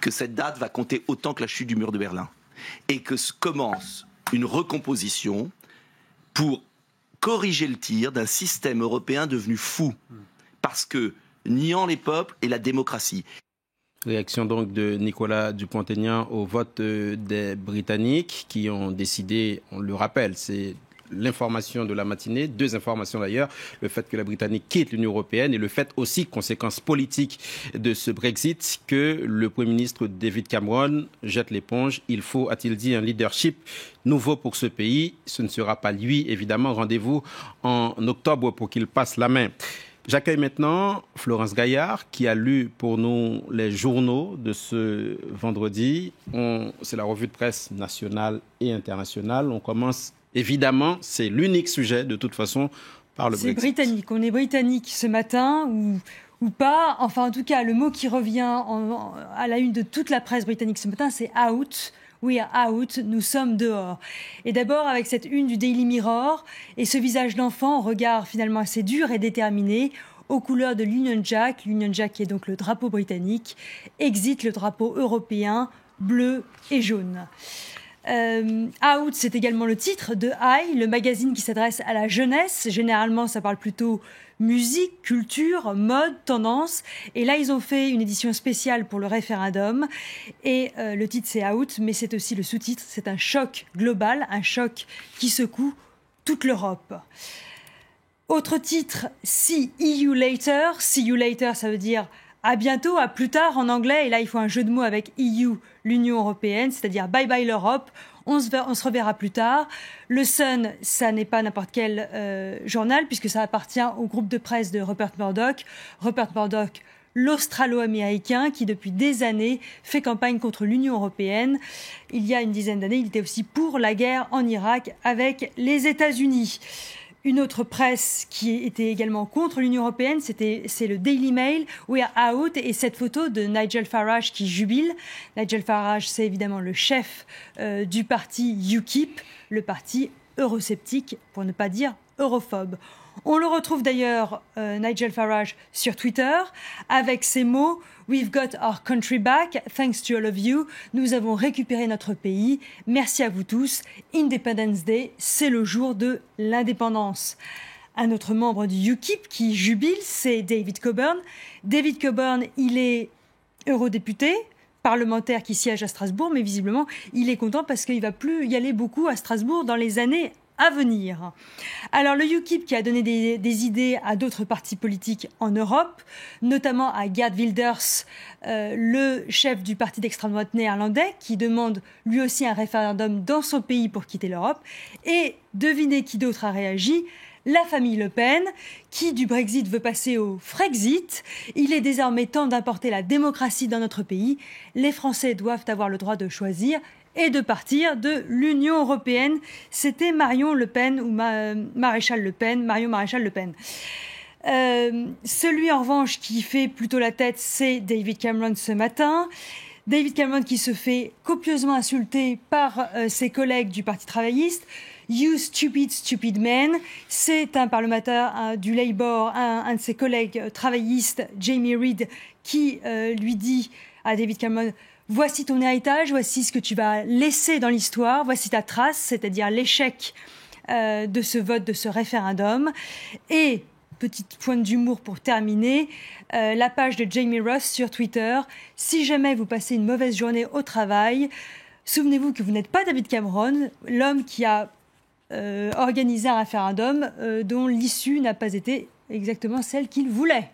que cette date va compter autant que la chute du mur de Berlin. Et que commence une recomposition pour corriger le tir d'un système européen devenu fou. Parce que niant les peuples et la démocratie. Réaction donc de Nicolas Dupont-Aignan au vote des Britanniques qui ont décidé, on le rappelle, c'est l'information de la matinée, 2 informations d'ailleurs, le fait que la Britannique quitte l'Union européenne et le fait aussi, conséquence politique de ce Brexit, que le Premier ministre David Cameron jette l'éponge. Il faut, a-t-il dit, un leadership nouveau pour ce pays. Ce ne sera pas lui, évidemment. Rendez-vous en octobre pour qu'il passe la main. J'accueille maintenant Florence Gaillard qui a lu pour nous les journaux de ce vendredi. C'est la revue de presse nationale et internationale. On commence, évidemment, c'est l'unique sujet de toute façon, par le Brexit. C'est britannique. On est britannique ce matin ou pas. Enfin, en tout cas, le mot qui revient à la une de toute la presse britannique ce matin, c'est « out ». We are out, nous sommes dehors. Et d'abord avec cette une du Daily Mirror et ce visage d'enfant au regard finalement assez dur et déterminé, aux couleurs de l'Union Jack qui est donc le drapeau britannique, exit le drapeau européen bleu et jaune. Out, c'est également le titre de I, le magazine qui s'adresse à la jeunesse. Généralement, ça parle plutôt musique, culture, mode, tendance. Et là, ils ont fait une édition spéciale pour le référendum. Et le titre, c'est Out, mais c'est aussi le sous-titre. C'est un choc global, un choc qui secoue toute l'Europe. Autre titre, See You Later. See You Later, ça veut dire à bientôt, à plus tard en anglais. Et là, il faut un jeu de mots avec EU, l'Union européenne, c'est-à-dire bye bye l'Europe. On se reverra plus tard. Le Sun, ça n'est pas n'importe quel journal, puisque ça appartient au groupe de presse de Rupert Murdoch. Rupert Murdoch, l'Australo-Américain, qui depuis des années fait campagne contre l'Union européenne. Il y a une dizaine d'années, il était aussi pour la guerre en Irak avec les États-Unis. Une autre presse qui était également contre l'Union européenne, c'est le Daily Mail, We Are Out, et cette photo de Nigel Farage qui jubile. Nigel Farage, c'est évidemment le chef du parti UKIP, le parti eurosceptique, pour ne pas dire europhobe. On le retrouve d'ailleurs, Nigel Farage, sur Twitter, avec ces mots « We've got our country back, thanks to all of you. Nous avons récupéré notre pays. Merci à vous tous. Independence Day, c'est le jour de l'indépendance. » Un autre membre du UKIP qui jubile, c'est David Coburn. David Coburn, il est eurodéputé, parlementaire qui siège à Strasbourg, mais visiblement, il est content parce qu'il ne va plus y aller beaucoup à Strasbourg dans les années à venir. Alors le UKIP qui a donné des idées à d'autres partis politiques en Europe, notamment à Geert Wilders, le chef du parti d'extrême droite néerlandais, qui demande lui aussi un référendum dans son pays pour quitter l'Europe. Et devinez qui d'autre a réagi ? La famille Le Pen, qui du Brexit veut passer au Frexit. Il est désormais temps d'importer la démocratie dans notre pays. Les Français doivent avoir le droit de choisir et de partir de l'Union européenne. C'était Marion Le Pen ou Maréchal Le Pen, Marion Maréchal Le Pen. Celui en revanche qui fait plutôt la tête, c'est David Cameron ce matin. David Cameron qui se fait copieusement insulter par ses collègues du Parti travailliste. You stupid, stupid man. C'est un parlementaire du Labour, un de ses collègues travaillistes, Jamie Reid, qui lui dit à David Cameron: voici ton héritage, voici ce que tu vas laisser dans l'histoire, voici ta trace, c'est-à-dire l'échec de ce vote, de ce référendum. Et, petite pointe d'humour pour terminer, la page de Jamie Ross sur Twitter. Si jamais vous passez une mauvaise journée au travail, souvenez-vous que vous n'êtes pas David Cameron, l'homme qui a organisé un référendum dont l'issue n'a pas été exactement celle qu'il voulait.